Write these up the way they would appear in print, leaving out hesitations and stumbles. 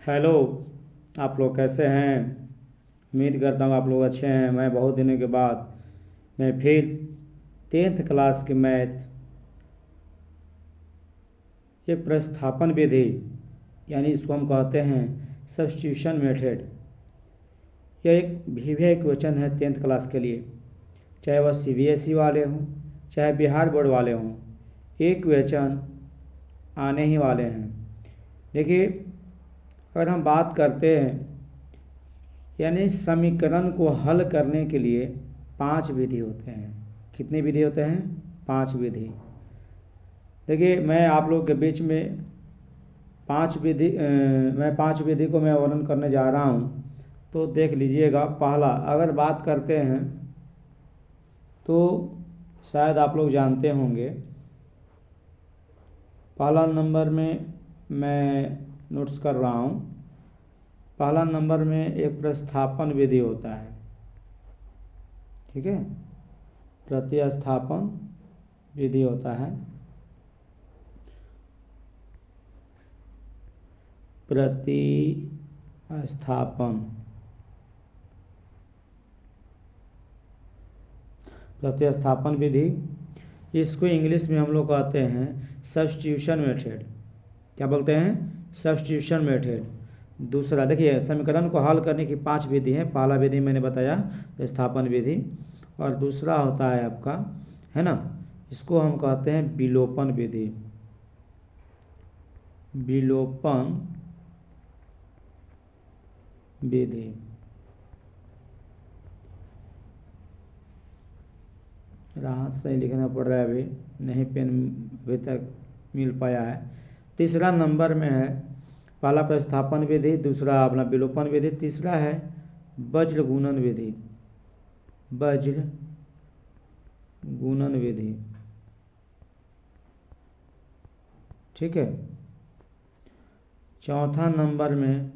Hello. आप लोग कैसे हैं? उम्मीद करता हूँ आप लोग अच्छे हैं। मैं बहुत दिनों के बाद मैं फिर 10th क्लास की मैथ एक प्रतिस्थापन विधि यानी इसको हम कहते हैं सब्स्टिट्यूशन मेथड। यह एक भिन्न इक्वेशन है 10th क्लास के लिए, चाहे वह सीबीएसई वाले हों चाहे बिहार बोर्ड वाले हों, एक क्वेश्चन आने ही वाले हैं। देखिए, अगर हम बात करते हैं यानी समीकरण को हल करने के लिए 5 विधि होते हैं। कितने विधि होते हैं? 5 विधि। देखिए, मैं आप लोग के बीच में 5 विधि को मैं वर्णन करने जा रहा हूँ, तो देख लीजिएगा। पहला अगर बात करते हैं तो शायद आप लोग जानते होंगे, पहला नंबर में मैं नोट्स कर रहा हूँ। पहला नंबर में एक प्रतिस्थापन विधि होता है, ठीक है। प्रतिस्थापन विधि होता है। प्रतिस्थापन विधि, इसको इंग्लिश में हम लोग कहते हैं सब्स्टिट्यूशन मेथड। क्या बोलते हैं? Substitution method. दूसरा देखिए, समीकरण को हल करने की 5 विधि हैं। पहला विधि मैंने बताया प्रतिस्थापन विधि, और दूसरा होता है आपका, है ना, इसको हम कहते हैं विलोपन विधि। विलोपन विधि। राहत से लिखना पड़ रहा है, अभी नहीं पेन अभी तक मिल पाया है। तीसरा नंबर में है पहला प्रतिस्थापन विधि, दूसरा अपना विलोपन विधि, तीसरा है वज्र गुणन विधि। वज्र गुणन विधि, ठीक है। चौथा नंबर में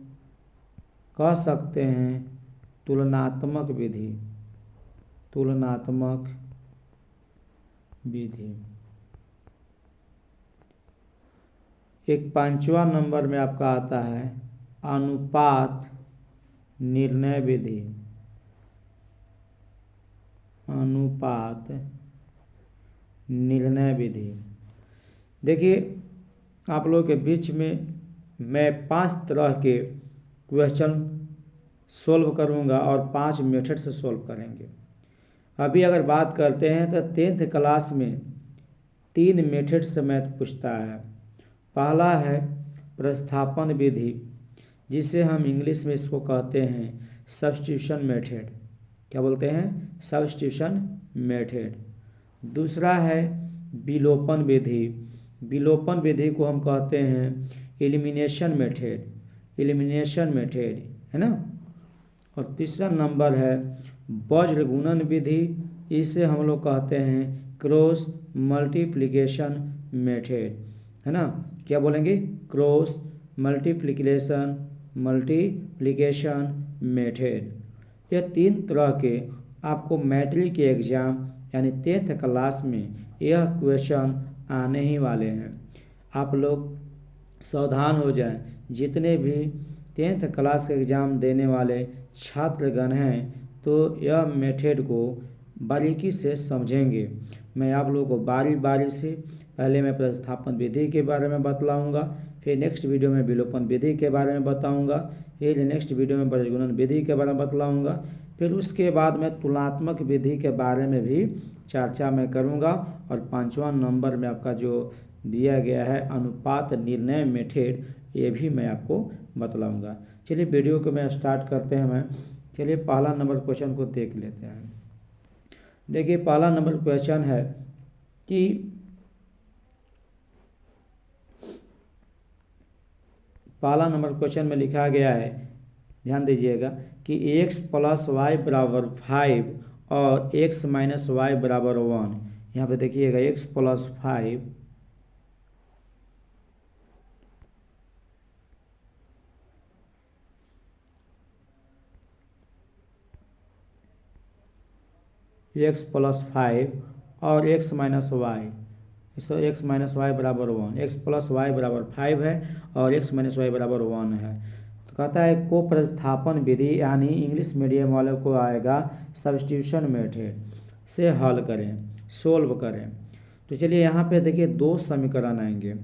कह सकते हैं तुलनात्मक विधि। तुलनात्मक विधि। एक पांचवा नंबर में आपका आता है अनुपात निर्णय विधि। अनुपात निर्णय विधि। देखिए, आप लोगों के बीच में मैं 5 तरह के क्वेश्चन सोल्व करूंगा और 5 मेथड से सोल्व करेंगे। अभी अगर बात करते हैं तो 10th क्लास में 3 मेथड से मैथ पूछता है। पहला है प्रतिस्थापन विधि, जिसे हम इंग्लिश में इसको कहते हैं सब्स्टिट्यूशन मेथड। क्या बोलते हैं? Substitution method. दूसरा है विलोपन विधि। विलोपन विधि को हम कहते हैं एलिमिनेशन मेथड। एलिमिनेशन मेथड, है ना। और तीसरा नंबर है वज्र गुणन विधि। इसे हम लोग कहते हैं क्रॉस मल्टीप्लिकेशन मेथड, है ना। क्या बोलेंगे? Cross multiplication method. यह 3 तरह के आपको मैट्रिक के एग्ज़ाम यानी 10th क्लास में यह क्वेश्चन आने ही वाले हैं। आप लोग सावधान हो जाएं। जितने भी 10th क्लास के एग्ज़ाम देने वाले छात्रगण हैं, तो यह मेथड को बारीकी से समझेंगे। मैं आप लोगों को बारी बारी से पहले मैं प्रतिस्थापन विधि के बारे में बतलाऊंगा, फिर नेक्स्ट वीडियो में विलोपन विधि के बारे में बताऊंगा, फिर नेक्स्ट वीडियो में वज्र गुणन विधि के बारे में बतलाऊंगा, फिर उसके बाद मैं तुलनात्मक विधि के बारे में भी चर्चा मैं करूंगा, और 5वां नंबर में आपका जो दिया गया है अनुपात निर्णय मेथड, ये भी मैं आपको बतलाऊंगा। चलिए वीडियो को मैं स्टार्ट करते हैं। मैं चलिए पहला नंबर क्वेश्चन को देख लेते हैं। देखिए, पहला नंबर क्वेश्चन है कि पहला नंबर क्वेश्चन में लिखा गया है, ध्यान दीजिएगा, कि x + y = 5 और x - y = 1। यहाँ पे देखिएगा x + 5 x + 5 और x - y, इस x - y = 1। x + y = 5 है और x - y = 1 है। कहता है को प्रतिस्थापन विधि यानी इंग्लिश मीडियम वालों को आएगा सब्स्टिट्यूशन मेथड से हल करें, सोल्व करें। तो चलिए यहाँ पे देखिए दो समीकरण आएंगे,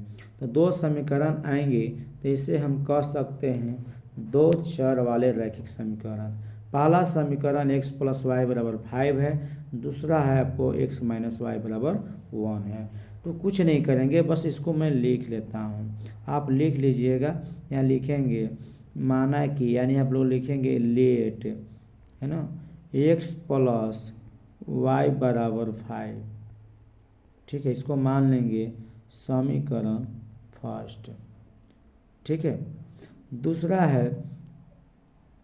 तो दो समीकरण आएंगे तो इसे हम कह सकते हैं दो चर वाले रैखिक समीकरण। पहला समीकरण x प्लस वाई बराबर 5 है, दूसरा है आपको x माइनस वाई बराबर 1 है। तो कुछ नहीं करेंगे, बस इसको मैं लिख लेता हूँ, आप लिख लीजिएगा। यहाँ लिखेंगे माना कि, यानी आप लोग लिखेंगे लेट, है ना, x प्लस वाई बराबर 5, ठीक है, इसको मान लेंगे समीकरण फर्स्ट, ठीक है। दूसरा है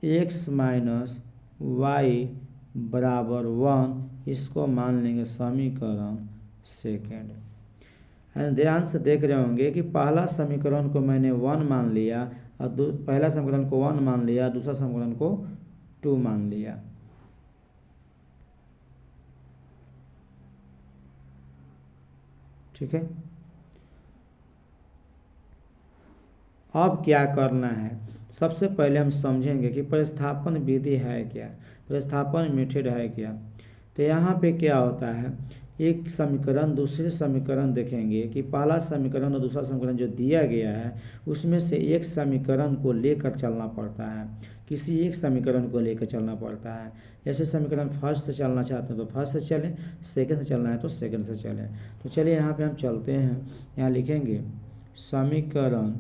x माइनस वाई बराबर 1, इसको मान लेंगे समीकरण सेकेंड। ध्यान से देख रहे होंगे कि पहला समीकरण को मैंने 1 मान लिया और पहला समीकरण को 1 मान लिया, दूसरा समीकरण को 2 मान लिया, ठीक है। अब क्या करना है, सबसे पहले हम समझेंगे कि प्रतिस्थापन विधि है क्या, प्रतिस्थापन मेथड है क्या। तो यहाँ पे क्या होता है, एक समीकरण दूसरे समीकरण देखेंगे कि पहला समीकरण और दूसरा समीकरण जो दिया गया है उसमें से एक समीकरण को लेकर चलना पड़ता है, किसी एक समीकरण को लेकर चलना पड़ता है। जैसे समीकरण फर्स्ट से चलना चाहते हैं तो फर्स्ट से चलें, सेकंड से चलना है तो सेकंड से चलें। तो चलिए यहाँ पे हम चलते हैं, यहाँ लिखेंगे समीकरण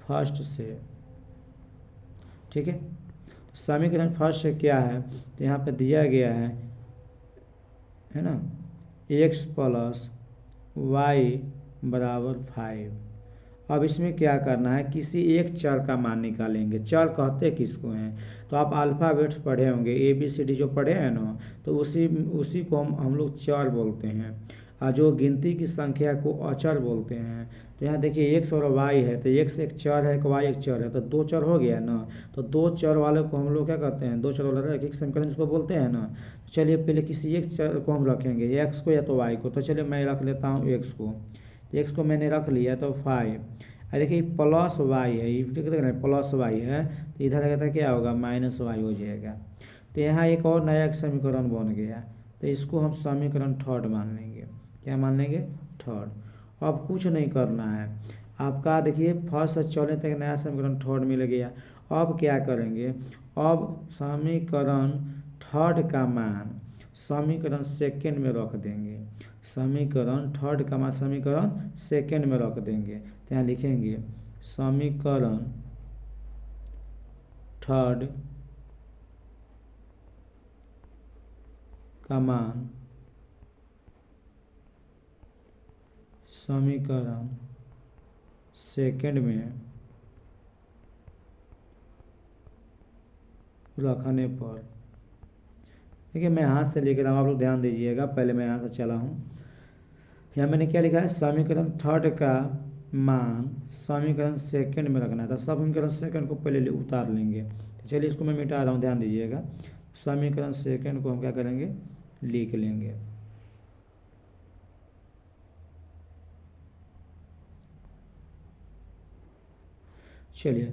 फर्स्ट से, ठीक है। समीकरण फर्स्ट से क्या है, तो यहाँ पे दिया गया है ना, x प्लस वाई बराबर 5। अब इसमें क्या करना है, किसी एक चर का मान निकालेंगे। चर कहते किसको हैं, तो आप अल्फ़ाबेट्स पढ़े होंगे, ABCD जो पढ़े हैं ना, तो उसी को हम लोग चर बोलते हैं, और जो गिनती की संख्या को अचर बोलते हैं। तो यहाँ देखिए x और y है, तो x एक चर है, y एक चर है, तो दो चर हो गया ना। तो दो चर वाले को हम लोग क्या कहते हैं, दो चर वाला रैखिक समीकरण जिसको बोलते हैं ना। चलिए पहले किसी एक चर को हम रखेंगे, x को या तो y को। तो चलिए मैं रख लेता हूँ x को, तो x को मैंने रख लिया तो 5। देखिए प्लस वाई है, ये देख रहे हैं प्लस वाई है, तो इधर कहता क्या होगा, माइनस वाई हो जाएगा। तो यहाँ एक और नया समीकरण बन गया, तो इसको हम समीकरण थर्ड मान लेंगे। क्या मान लेंगे, थर्ड। अब कुछ नहीं करना है आपका, देखिए फर्स्ट से चलने तक नया समीकरण थर्ड मिल गया। अब क्या करेंगे, अब समीकरण थर्ड का मान समीकरण सेकेंड में रख देंगे, समीकरण थर्ड का मान समीकरण सेकेंड में रख देंगे। तो यहाँ लिखेंगे समीकरण थर्ड का मान समीकरण सेकेंड में रखने पर, देखिए मैं हाथ से लिख रहा हूँ, आप लोग ध्यान दीजिएगा, पहले मैं यहाँ से चला हूँ। यहाँ मैंने क्या लिखा है, समीकरण थर्ड का मान समीकरण सेकेंड में रखना था। समीकरण सेकेंड को पहले उतार लेंगे। चलिए इसको मैं मिटा रहा हूँ, ध्यान दीजिएगा। समीकरण सेकेंड को हम क्या करेंगे, लिख लेंगे। चलिए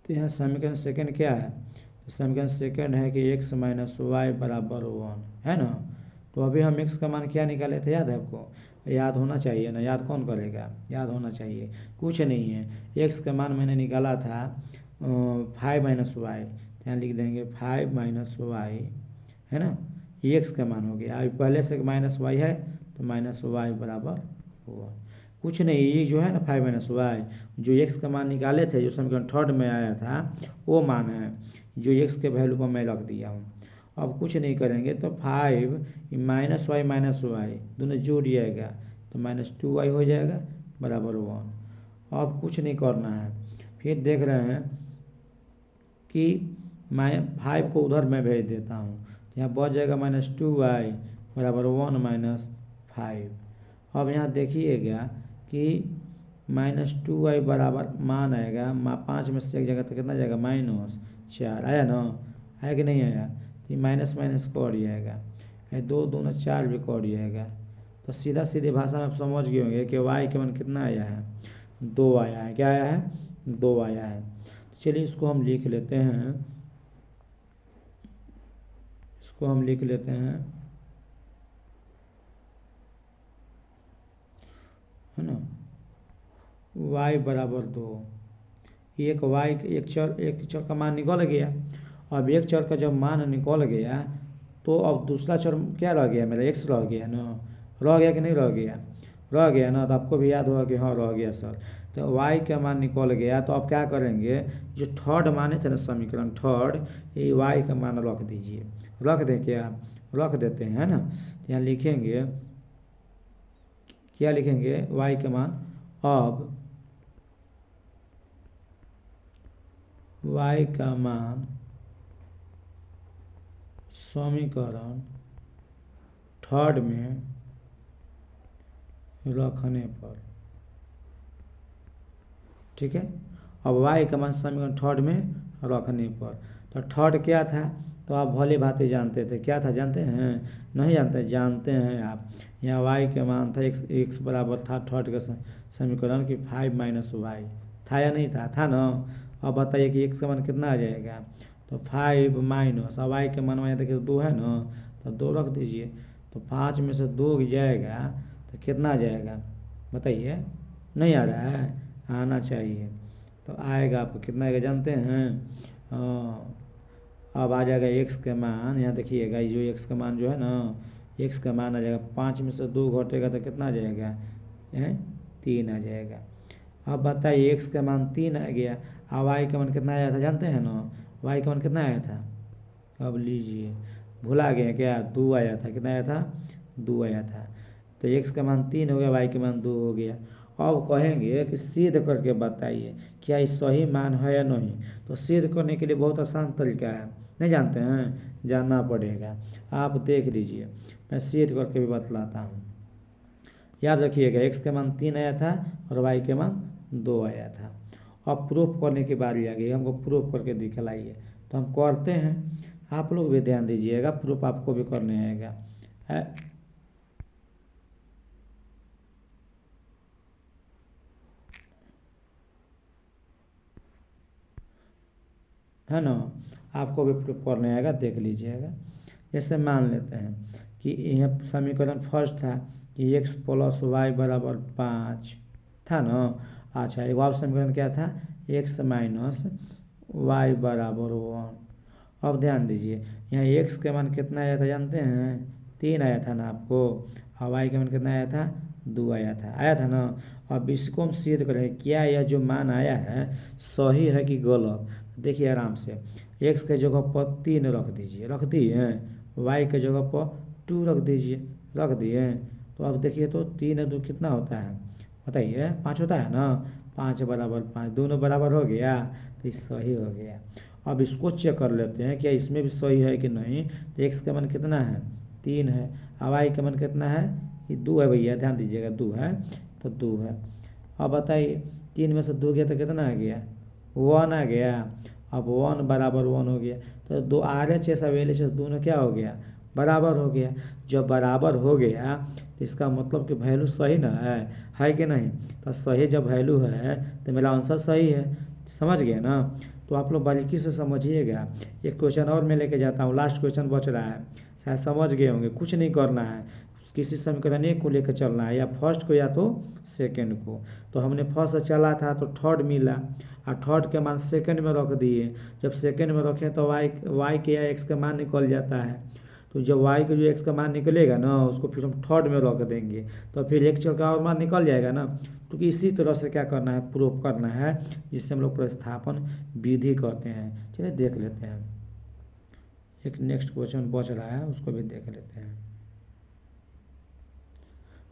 तो यहाँ समीकरण सेकेंड क्या है, समीकरण सेकेंड है कि x माइनस वाई बराबर 1 है ना। तो अभी हम x का मान क्या निकाले थे, याद है आपको, याद होना चाहिए ना, याद कौन करेगा, याद होना चाहिए। कुछ नहीं है, x का मान मैंने निकाला था 5 माइनस वाई, यहाँ लिख देंगे 5 माइनस वाई, है ना, ये x का मान हो गया। अभी पहले से माइनस वाई है तो माइनस वाई बराबर 1। कुछ नहीं, ये जो है ना 5 माइनस वाई, जो x का मान निकाले थे, जो समीकरण थर्ड में आया था वो मान है, जो x के वैल्यू पर मैं रख दिया हूँ। अब कुछ नहीं करेंगे, तो 5 माइनस वाई दोनों जुड़ जाएगा, तो -2y हो जाएगा बराबर 1। अब कुछ नहीं करना है, फिर देख रहे हैं कि मैं 5 को उधर मैं भेज देता हूँ, तो यहाँ बच जाएगा -2y बराबर 1 माइनस 5। अब यहाँ देखिएगा कि -2y बराबर मान आएगा, 5 में से एक जगह तो कितना जाएगा, -4 आया ना, आया कि नहीं आया, तो माइनस माइनस कट जाएगा, 2 दूना 4 भी कट जाएगा। तो सीधा सीधी भाषा में आप समझ गए होंगे कि y के मान कितना आया है, 2 आया है। क्या आया है, 2 आया है। चलिए इसको हम लिख लेते हैं, इसको हम लिख लेते हैं, है ना, y बराबर 2। एक चर का मान निकल गया। अब एक चर का जब मान निकल गया तो अब दूसरा चर क्या रह गया, मेरा x रह गया ना, रह गया कि नहीं रह गया, रह गया ना। तो आपको भी याद होगा कि हाँ रह गया सर। तो y का मान निकल गया, तो अब क्या करेंगे, जो थर्ड माने थे ना समीकरण थर्ड, ये y का मान रख दीजिए, रख दें क्या, रख देते हैं, है ना। यहाँ लिखेंगे, क्या लिखेंगे, y का मान, अब y का मान समीकरण थर्ड में रखने पर, ठीक है। अब y का मान समीकरण थर्ड में रखने पर, तो थर्ड क्या था, तो आप भली भांति जानते थे, क्या था जानते हैं, नहीं जानते, जानते हैं आप। यहाँ y का मान था x बराबर था थर्ड का समीकरण की 5 - y, था या नहीं था, था ना। अब बताइए कि x का मान कितना आ जाएगा, तो 5 माइनस, अब y का मान यहाँ देखिए 2 है ना, तो 2 रख दीजिए। तो 5 में से 2 जाएगा तो कितना आ जाएगा बताइए, नहीं आ रहा है, आना चाहिए। तो आएगा आपको कितना आएगा जानते हैं, अब आ जाएगा x का मान, यहाँ देखिएगा जो x का मान जो है ना, x का मान आ जाएगा 5 में से 2 घटेगा तो कितना आ जाएगा, 3 आ जाएगा। अब बताइए x का मान 3 आ गया, अब y का मान कितना आया था जानते हैं ना, y का मान कितना आया था, अब लीजिए भुला गए क्या, 2 आया था, कितना आया था, 2 आया था। तो x का मान 3 हो गया, y का मान 2 हो गया। अब कहेंगे कि सिद्ध करके बताइए क्या ये सही मान है या नहीं। तो सिद्ध करने के लिए बहुत आसान तरीका है, नहीं जानते हैं, जानना पड़ेगा। आप देख लीजिए, मैं सिद्ध करके भी बतलाता हूँ। याद रखिएगा x का मान 3 आया था और y के मान 2 आया था। अब प्रूफ करने की बारी आ गई, हमको प्रूफ करके दिखलाइए। तो हम करते हैं, आप लोग भी ध्यान दीजिएगा, प्रूफ आपको भी करने आएगा, है ना, आपको भी प्रूफ करने आएगा, देख लीजिएगा। जैसे मान लेते हैं कि यह समीकरण फर्स्ट था कि x + y बराबर 5 था ना। अच्छा, एक और समीकरण क्या था, x - y बराबर 1। अब ध्यान दीजिए, यहाँ x के मान कितना आया था जानते हैं, 3 आया था ना आपको, और y के मान कितना आया था, 2 आया था ना। अब इसको हम सिद्ध करेंगे क्या यह जो मान आया है सही है कि गलत। देखिए आराम से, x के जगह पर 3 रख दीजिए, रख दिए, y के जगह पर 2 रख दीजिए, रख दिए। तो अब देखिए तो 3 2 कितना होता है बताइए, 5 होता है ना, 5 बराबर 5, दोनों बराबर हो गया, तो ये सही हो गया। अब इसको चेक कर लेते हैं क्या इसमें भी सही है कि नहीं। तो x का मान कितना है, 3 है, और y का मान कितना है, ये 2 है भैया, ध्यान दीजिएगा 2 है, तो 2 है। अब बताइए 3 में से 2 गया तो कितना आ गया, 1 आ गया। अब 1 बराबर 1 हो गया, तो 2 RHS और LHS दोनों क्या हो गया, बराबर हो गया। जब बराबर हो गया तो इसका मतलब कि वैल्यू सही ना है कि नहीं। तो सही जब वैल्यू है तो मेरा आंसर सही है, समझ गए ना। तो आप लोग बारीकी से समझिएगा। एक क्वेश्चन और मैं लेके जाता हूँ, लास्ट क्वेश्चन बच रहा है, शायद समझ गए होंगे। कुछ नहीं करना है, किसी समीकरण एक को लेकर चलना है, या फर्स्ट को या तो सेकंड को। तो हमने फर्स्ट चला था तो थर्ड मिला, और थर्ड के मान सेकंड में रख दिए। जब सेकंड में रखें तो वाई के या एक्स का मान निकल जाता है। तो जब वाई का जो एक्स का मान निकलेगा ना, उसको फिर हम थर्ड में रख देंगे, तो फिर एक चल का और मान निकल जाएगा ना। तो इसी तरह से क्या करना है, प्रूफ करना है, जिससे हम लोग प्रतिस्थापन विधि कहते हैं। चलिए देख लेते हैं, एक नेक्स्ट क्वेश्चन बच रहा है, उसको भी देख लेते हैं।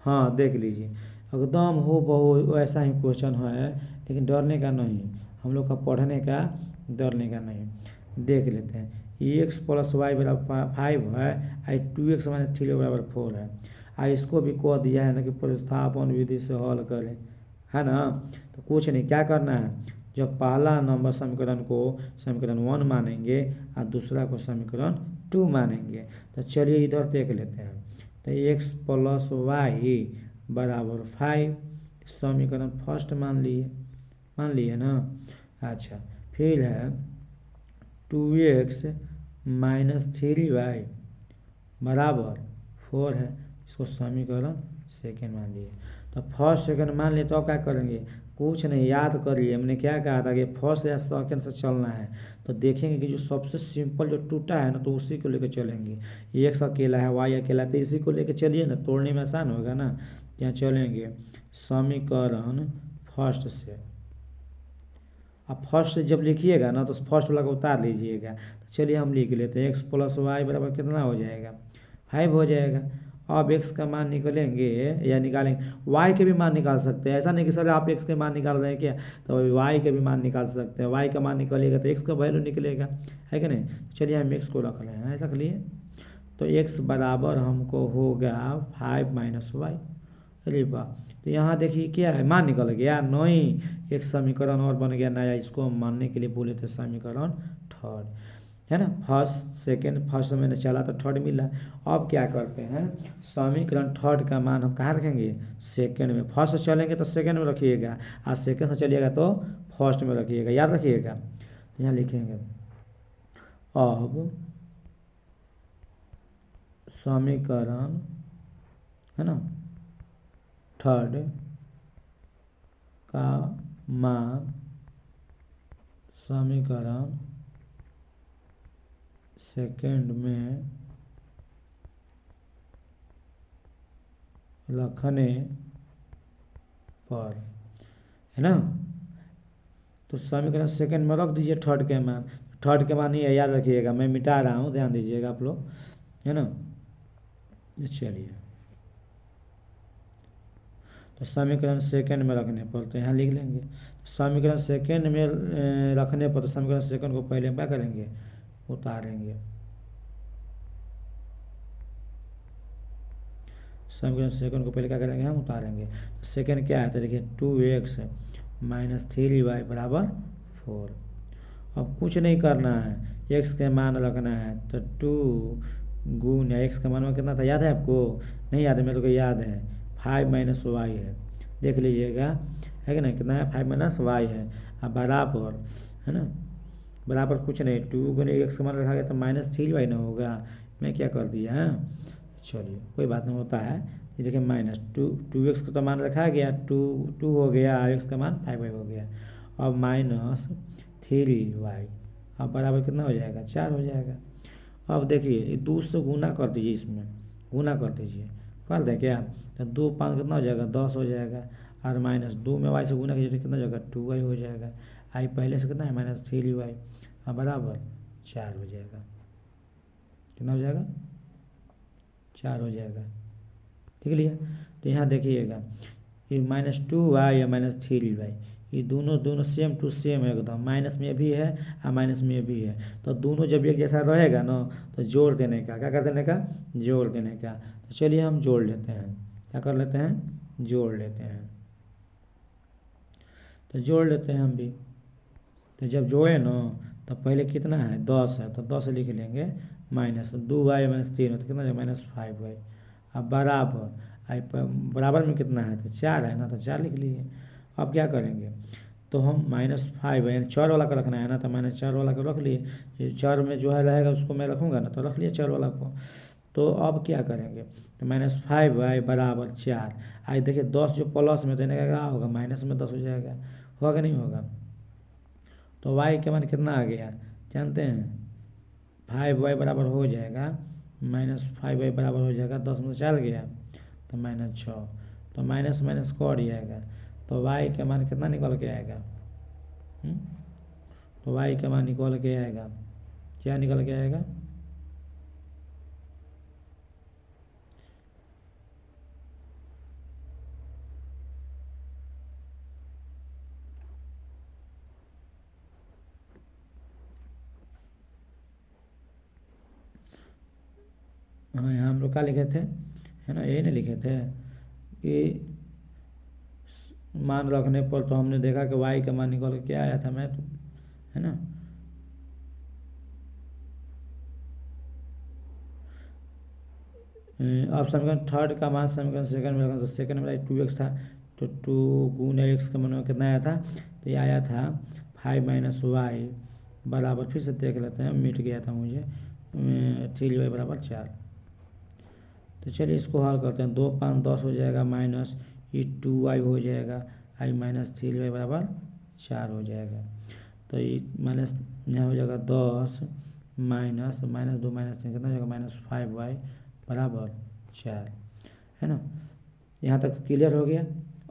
हाँ देख लीजिए, एकदम हो बहु ऐसा ही क्वेश्चन है, लेकिन डरने का नहीं, हम लोग का पढ़ने का, डरने का नहीं। देख लेते हैं, x + y बराबर 5 है, आई 2x - 3 बराबर 4 है। इसको भी कह दिया है ना कि प्रतिस्थापन विधि से हल करें, है ना। तो कुछ नहीं, क्या करना है, जब पहला नंबर समीकरण को समीकरण 1 मानेंगे और दूसरा को समीकरण 2 मानेंगे। तो चलिए इधर देख लेते हैं। तो x + y बराबर 5 समीकरण फर्स्ट मान लिए, मान लिए ना। अच्छा, फिर है 2x माइनस 3y बराबर 4 है। इसको समीकरण सेकेंड मान लिए। तो फर्स्ट सेकंड मान लिए तो अब क्या करेंगे, कुछ नहीं, याद करिए हमने क्या कहा था कि फर्स्ट या सेकंड से चलना है। तो देखेंगे कि जो सबसे सिंपल जो टूटा है ना तो उसी को लेकर चलेंगे। x अकेला है, y अकेला है, तो इसी को लेकर चलिए ना, तोड़ने में आसान होगा ना। यहाँ चलेंगे समीकरण फर्स्ट से। अब फर्स्ट से जब लिखिएगा ना तो फर्स्ट वाला को उतार लीजिएगा। तो चलिए हम लिख लेते हैं, एक्स प्लस वाई बराबर कितना हो जाएगा, 5 हो जाएगा। अब x का मान निकलेंगे या निकालेंगे, y के भी मान निकाल सकते हैं। ऐसा नहीं कि सर आप x के मान निकाल रहे हैं क्या, तो y के भी मान निकाल सकते हैं। y का मान निकालिएगा तो x का वैल्यू निकलेगा, है कि नहीं। चलिए हम x को रख रहे हैं, रख लिए। तो x बराबर हमको होगा 5 माइनस वाई। अरे वाह, तो यहाँ देखिए क्या है, मान निकल गया। नहीं, एक समीकरण और बन गया नया, इसको हम मानने के लिए बोले थे समीकरण थर्ड, है ना। फर्स्ट सेकेंड, फर्स्ट मैंने चला तो थर्ड मिला। अब क्या करते हैं, समीकरण थर्ड का मान हम कहाँ रखेंगे, सेकेंड में। फर्स्ट से चलेंगे तो सेकेंड में रखिएगा, और सेकेंड से चलिएगा तो फर्स्ट में रखिएगा, याद रखिएगा। यहाँ लिखेंगे अब समीकरण, है ना, थर्ड का मान समीकरण सेकेंड में रखने पर, है ना। तो समीकरण सेकेंड में रख दीजिए थर्ड के मान। थर्ड के मान ही याद रखिएगा, मैं मिटा रहा हूँ, ध्यान दीजिएगा आप लोग, है ना। चलिए, तो समीकरण सेकेंड में रखने पर तो यहाँ लिख लेंगे समीकरण सेकेंड में रखने पर, तो समीकरण सेकेंड को पहले क्या करेंगे, उतारेंगे। समीकरण सेकेंड को पहले क्या करेंगे, हम उतारेंगे। तो सेकेंड क्या है, तो देखिए 2x माइनस 3y बराबर 4। अब कुछ नहीं करना है, x के मान रखना है। तो 2 गुण x का मान कितना था, याद है आपको, नहीं याद है, मेरे को याद है, 5 माइनस वाई है, देख लीजिएगा, है कि नहीं, कितना है, 5 माइनस वाई है। अब बराबर, है ना, बराबर कुछ नहीं, 2 गुने एक्स का मान रखा गया तो माइनस 3y ना होगा, मैं क्या कर दिया है। चलिए कोई बात नहीं, होता है। ये देखिए माइनस 2x का तो मान रखा गया, 2 हो गया, x का मान 5y हो गया। अब माइनस 3y, अब बराबर कितना हो जाएगा, 4 हो जाएगा। अब देखिए ये 2 से गुना कर दीजिए, इसमें गुना कर दीजिए, कर दें क्या, तो 2 5 कितना हो जाएगा, 10 हो जाएगा। और माइनस 2 में y से गुना कीजिए तो कितना हो जाएगा, 2y हो जाएगा। आई पहले से कितना है, माइनस 3y, अब बराबर 4 हो जाएगा। कितना हो जाएगा, 4 हो जाएगा, ठीक लिया। तो यहाँ देखिएगा ये -2y या -3y, ये दोनों सेम टू सेम है एकदम, माइनस में भी है और माइनस में भी है। तो दोनों जब एक जैसा रहेगा ना तो जोड़ देने का, क्या कर देने का, जोड़ देने का। तो चलिए हम जोड़ लेते हैं, क्या कर लेते हैं, जोड़ लेते हैं। तो जोड़ लेते हैं हम भी। तो जब जोड़े ना तो पहले कितना है, 10 है, तो 10 लिख लेंगे, माइनस 2y माइनस 3 तो कितना है, -5y। अब बराबर, आई बराबर में कितना है, तो 4 है ना, तो 4 लिख लिए। अब क्या करेंगे, तो हम -5 है, यानी 4 वाला का रखना है ना, तो -4 वाला को रख लिए। 4 में जो है रहेगा उसको मैं रखूँगा ना, तो रख लिए 4 वाला को। तो अब क्या करेंगे, तो -5y बराबर 4। आई देखिए 10 जो प्लस में, तो इन्हें क्या होगा, माइनस में 10 हो जाएगा, होगा नहीं होगा। तो y के मान कितना आ गया, जानते हैं, 5y बराबर हो जाएगा, -5y बराबर हो जाएगा, 10 में 4 गया तो -6, तो माइनस माइनस कट जाएगा। तो y का मान कितना निकल के आएगा, तो y का मान निकल के आएगा, क्या निकल के आएगा, हाँ यहाँ हम लोग क्या लिखे थे, है ना, यही नहीं लिखे थे कि मान रखने पर, तो हमने देखा कि y का मान निकल के क्या आया था, मैं तो, है ना। अब समीकरण थर्ड का मान समीकरण सेकंड में रखा, तो सेकंड में 2x था, तो 2 गुना x का मान कितना आया था, तो ये आया था 5 माइनस वाई बराबर, फिर से देख लेते हैं, मिट गया था मुझे, 3y बराबर 4। तो चलिए इसको हल करते हैं। 2 5 10 हो जाएगा, माइनस ये 2y हो जाएगा, i माइनस 3y बराबर 4 हो जाएगा। तो ये माइनस यहाँ हो जाएगा 10 माइनस 2 माइनस 3 कितना हो जाएगा, माइनस 5y बराबर 4, है ना। यहाँ तक क्लियर हो गया।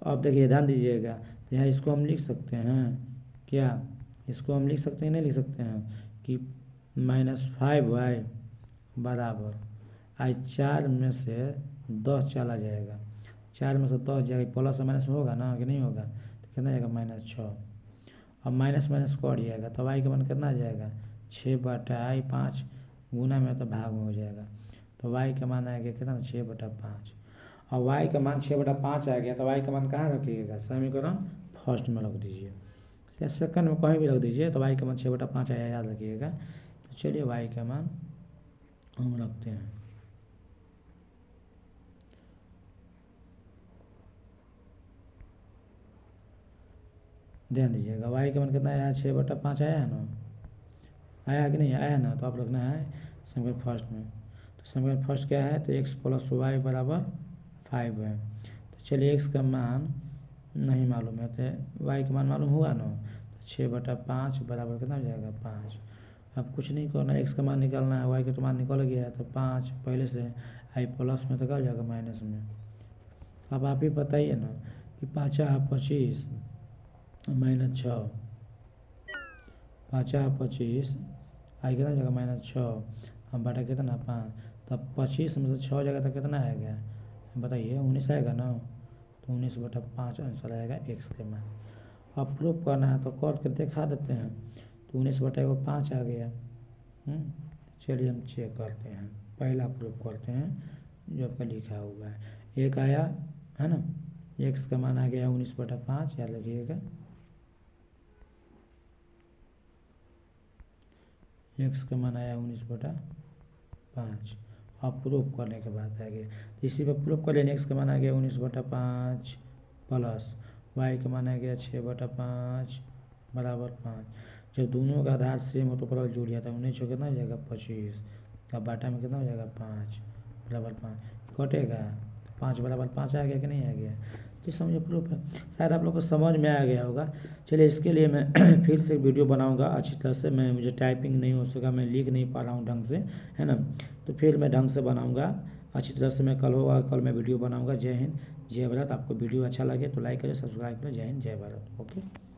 अब देखिए ध्यान दीजिएगा, तो यहाँ इसको हम लिख सकते हैं क्या, इसको हम लिख सकते हैं, नहीं लिख सकते हैं कि माइनस 5y बराबर आई 4 में से 10 चला जाएगा, 4 में से 10 जाएगा, प्लस माइनस में होगा ना कि नहीं होगा, तो कितना जाएगा -6। अब माइनस माइनस कट जाएगा, तो y का मान कितना आ जाएगा 6/5 गुना में तो भाग में हो जाएगा, तो y का मान आएगा कितना 6/5। और y का मान 6/5 आ गया, तो y का मान कहाँ रखिएगा, समीकरण फर्स्ट में रख दीजिए या सेकंड में कहीं भी रख दीजिए, तो y का मान 6/5 आया, याद रखिएगा। तो चलिए y का मान हम रखते हैं, ध्यान दीजिएगा y का मान कितना आया, 6/5 आया है ना, आया है कि नहीं आया है ना, तो आप रखना है समीकरण फर्स्ट में। तो समीकरण फर्स्ट क्या है, तो x + y बराबर 5 है। तो चलिए x का मान नहीं मालूम है, तो y का मान मालूम हुआ ना, तो 6/5 बराबर कितना हो जाएगा 5। अब कुछ नहीं करना, x का मान निकालना है, y का तो मान निकल गया है, तो 5 पहले से i प्लस में तो क्या हो जाएगा माइनस में। अब आप ही बताइए ना कि 5 25 -6, 5 25 आई कितना जगह -6, हम बटा कितना 5, तब 25 में से 6 जगह तक कितना आएगा बताइए, 19 आएगा ना, तो 19/5 आंसर आएगा x के मान। अब प्रूफ करना है तो कर के दिखा देते हैं, तो 19/5 आ गया। चलिए हम चेक करते हैं, पहला प्रूफ करते हैं जो आपका लिखा हुआ है, एक आया है ना, x का मान आ गया 19/5, याद रखिएगा, x का मान आया 19/5। अब प्रूफ करने के बाद आ गया, तो इसी पर प्रूफ कर लेंगे, x का मान आ गया 19/5 प्लस y का मान आ गया 6/5 बराबर 5। जब दोनों का आधार सेम हो तो पलस जुड़ जाता है, 19 कितना हो जाएगा 25, तब बाटा में कितना हो जाएगा 5 बराबर 5 कटेगा, 5 बराबर 5 आ गया कि नहीं आ गया। तो समझो प्रूफ है, शायद आप लोग को समझ में आ गया होगा। चलिए इसके लिए मैं फिर से वीडियो बनाऊंगा अच्छी तरह से, मुझे टाइपिंग नहीं हो सका, मैं लिख नहीं पा रहा हूँ ढंग से, है ना, तो फिर मैं ढंग से बनाऊंगा अच्छी तरह से, मैं कल मैं वीडियो बनाऊंगा। जय हिंद जय भारत। आपको वीडियो अच्छा लगे तो लाइक करें, सब्सक्राइब करें। जय हिंद जय भारत। ओके।